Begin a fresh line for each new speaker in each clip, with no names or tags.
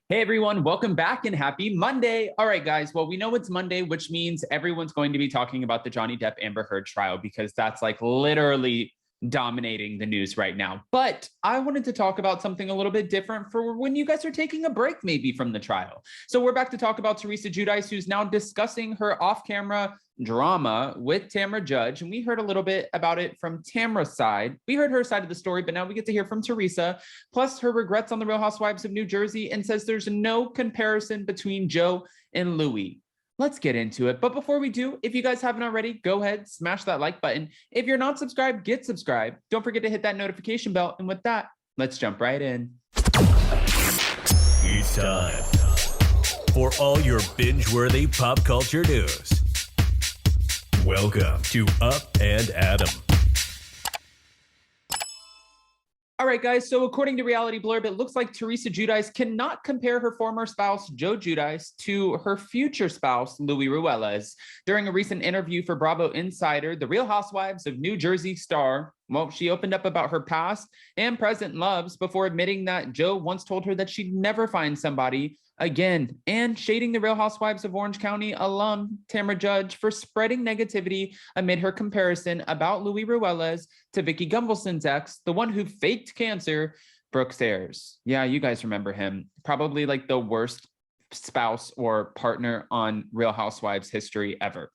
Hey everyone, welcome back and happy Monday. All right, guys. Well, we know it's Monday, which means everyone's going to be talking about the Johnny Depp Amber Heard trial because that's like literally dominating the news right now. But I wanted to talk about something a little bit different for when you guys are taking a break, maybe from the trial. So we're back to talk about Teresa Giudice, who's now discussing her off-camera drama with Tamra Judge. And we heard a little bit about it from Tamra's side. We heard her side of the story, but now we get to hear from Teresa, plus her regrets on the Real Housewives of New Jersey, and says there's no comparison between Joe and Louis. Let's get into it. But before we do, if you guys haven't already, go ahead, smash that like button. If you're not subscribed, get subscribed. Don't forget to hit that notification bell. And with that, let's jump right in.
It's time for all your binge-worthy pop culture news. Welcome to Up and Adam.
All right, guys. So according to Reality Blurb, it looks like Teresa Giudice cannot compare her former spouse, Joe Giudice, to her future spouse, Louis Ruelas. During a recent interview for Bravo Insider, the Real Housewives of New Jersey star, well, she opened up about her past and present loves before admitting that Joe once told her that she'd never find somebody again, and shading the Real Housewives of Orange County alum Tamra Judge for spreading negativity amid her comparison about Louis Ruelas to Vicki Gunvalson's ex, the one who faked cancer, Brooke Sayers. Yeah, you guys remember him. Probably like the worst spouse or partner on Real Housewives history ever.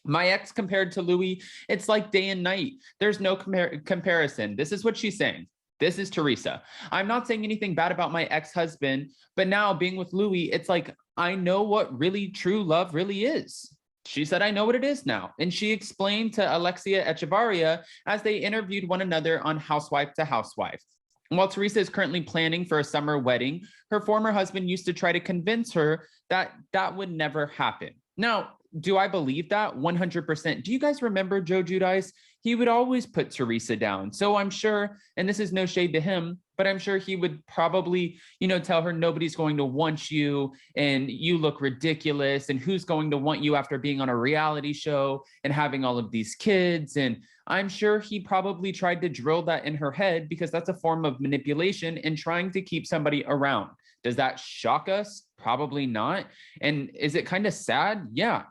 My ex compared to Louis, it's like day and night. There's no comparison. This is what she's saying. This is Teresa. I'm not saying anything bad about my ex-husband, but now being with Louis, it's like, I know what really true love really is. She said, I know what it is now. And she explained to Alexia Echevarria as they interviewed one another on Housewife to Housewife. While Teresa is currently planning for a summer wedding, her former husband used to try to convince her that that would never happen. Now, do I believe that? 100%. Do you guys remember Joe Giudice? He would always put Teresa down. So I'm sure, and this is no shade to him, but I'm sure he would probably, tell her nobody's going to want you and you look ridiculous and who's going to want you after being on a reality show and having all of these kids. And I'm sure he probably tried to drill that in her head because that's a form of manipulation and trying to keep somebody around. Does that shock us? Probably not. And is it kind of sad? Yeah.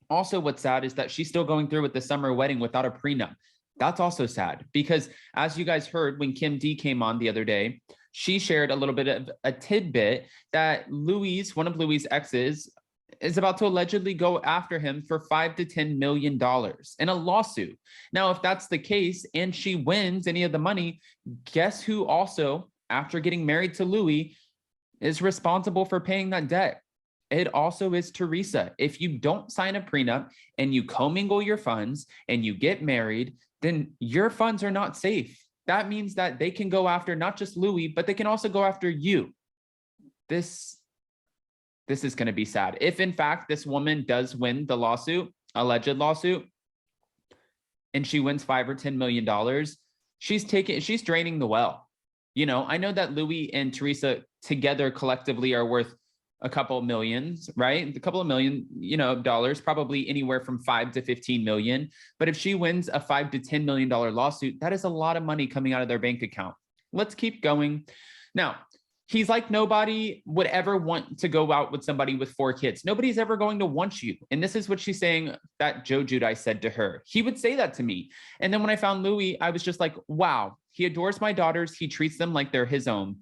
Also, what's sad is that she's still going through with the summer wedding without a prenup. That's also sad because, as you guys heard when Kim D came on the other day, she shared a little bit of a tidbit that one of Louis' exes, is about to allegedly go after him for $5 to $10 million in a lawsuit. Now, if that's the case and she wins any of the money, guess who also, after getting married to Louis, is responsible for paying that debt? It also is Teresa. If you don't sign a prenup and you commingle your funds and you get married, then your funds are not safe. That means that they can go after not just Louis, but they can also go after you. This is going to be sad. If in fact this woman does win the lawsuit, alleged lawsuit, and she wins $5 or $10 million, she's draining the well. I know that Louis and Teresa together collectively are worth a couple millions, right? A couple of million, dollars, probably anywhere from 5 to 15 million. But if she wins a $5 to $10 million lawsuit, that is a lot of money coming out of their bank account. Let's keep going. Now, he's like, nobody would ever want to go out with somebody with 4 kids. Nobody's ever going to want you. And this is what she's saying that Joe Giudice said to her. He would say that to me. And then when I found Louis, I was just like, wow, he adores my daughters. He treats them like they're his own.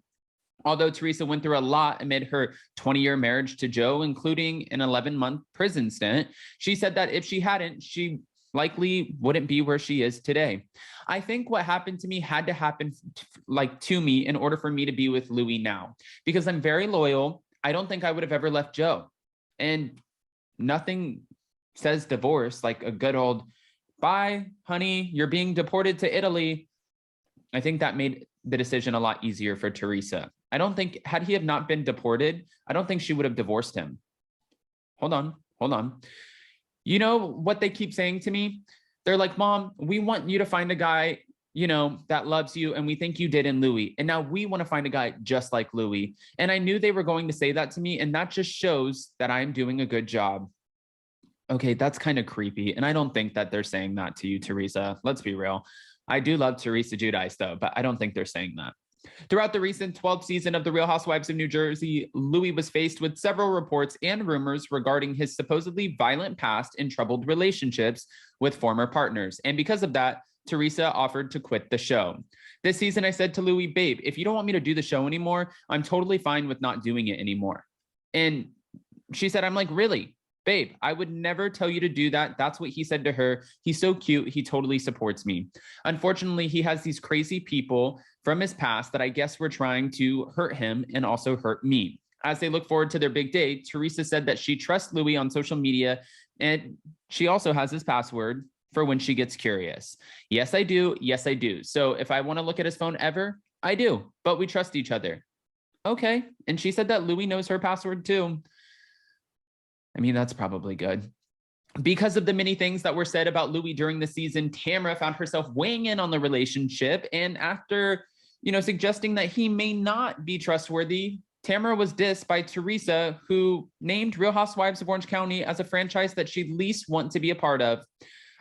Although Teresa went through a lot amid her 20-year marriage to Joe, including an 11-month prison stint, she said that if she hadn't, she likely wouldn't be where she is today. I think what happened to me had to happen to me in order for me to be with Louis now, because I'm very loyal. I don't think I would have ever left Joe. And nothing says divorce like a good old, bye, honey, you're being deported to Italy. I think that made the decision a lot easier for Teresa. I don't think, had he have not been deported, I don't think she would have divorced him. Hold on. You know what they keep saying to me? They're like, Mom, we want you to find a guy, that loves you. And we think you did in Louis. And now we want to find a guy just like Louis. And I knew they were going to say that to me. And that just shows that I'm doing a good job. Okay, that's kind of creepy. And I don't think that they're saying that to you, Teresa. Let's be real. I do love Teresa Giudice, though, but I don't think they're saying that. Throughout the recent 12th season of The Real Housewives of New Jersey, Louis was faced with several reports and rumors regarding his supposedly violent past and troubled relationships with former partners. And because of that, Teresa offered to quit the show. This season, I said to Louis, babe, if you don't want me to do the show anymore, I'm totally fine with not doing it anymore. And she said, I'm like, really? Babe, I would never tell you to do that. That's what he said to her. He's so cute. He totally supports me. Unfortunately, he has these crazy people from his past that I guess were trying to hurt him and also hurt me. As they look forward to their big day, Teresa said that she trusts Louis on social media, and she also has his password for when she gets curious. Yes, I do. Yes, I do. So if I want to look at his phone ever, I do, but we trust each other. Okay. And she said that Louis knows her password too. I mean, that's probably good. Because of the many things that were said about Louis during the season, Tamra found herself weighing in on the relationship. And after, suggesting that he may not be trustworthy, Tamra was dissed by Teresa, who named Real Housewives of Orange County as a franchise that she'd least want to be a part of.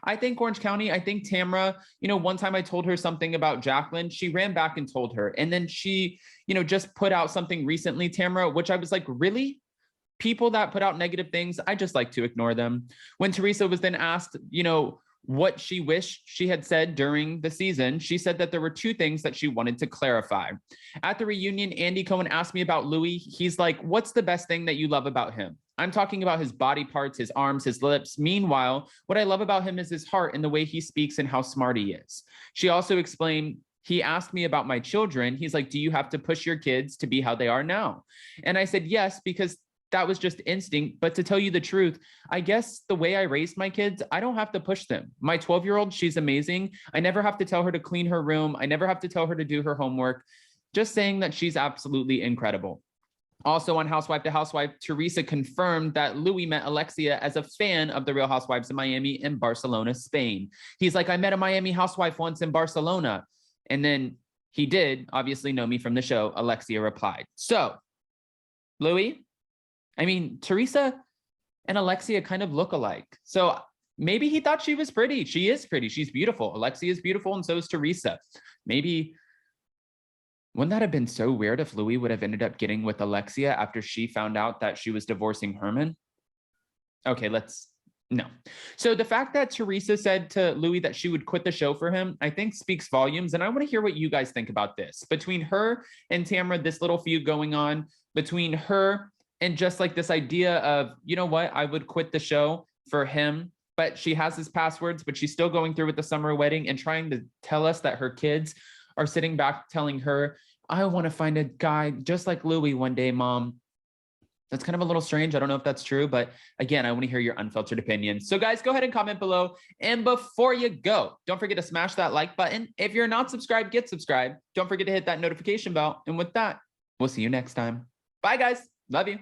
I think Orange County, I think Tamra, one time I told her something about Jacqueline, she ran back and told her. And then she, just put out something recently, Tamra, which I was like, really? People that put out negative things, I just like to ignore them. When Teresa was then asked, what she wished she had said during the season, she said that there were two things that she wanted to clarify. At the reunion, Andy Cohen asked me about Louis. He's like, what's the best thing that you love about him? I'm talking about his body parts, his arms, his lips. Meanwhile, what I love about him is his heart and the way he speaks and how smart he is. She also explained, he asked me about my children. He's like, do you have to push your kids to be how they are now? And I said, yes, because that was just instinct. But to tell you the truth, I guess the way I raised my kids, I don't have to push them. My 12-year-old, she's amazing. I never have to tell her to clean her room. I never have to tell her to do her homework. Just saying that she's absolutely incredible. Also on Housewife to Housewife, Teresa confirmed that Louis met Alexia as a fan of The Real Housewives of Miami in Barcelona, Spain. He's like, I met a Miami housewife once in Barcelona. And then he did obviously know me from the show, Alexia replied. So, Louis, Teresa and Alexia kind of look alike. So maybe he thought she was pretty. She is pretty. She's beautiful. Alexia is beautiful, and so is Teresa. Maybe, wouldn't that have been so weird if Louis would have ended up getting with Alexia after she found out that she was divorcing Herman? Okay, no. So the fact that Teresa said to Louis that she would quit the show for him, I think speaks volumes. And I want to hear what you guys think about this. Between her and Tamra, this little feud going on, between her and just like this idea of, you know what, I would quit the show for him, but she has his passwords, but she's still going through with the summer wedding and trying to tell us that her kids are sitting back telling her, I want to find a guy just like Louis one day, Mom. That's kind of a little strange. I don't know if that's true, but again, I want to hear your unfiltered opinions. So guys, go ahead and comment below. And before you go, don't forget to smash that like button. If you're not subscribed, get subscribed. Don't forget to hit that notification bell. And with that, we'll see you next time. Bye guys. Love you.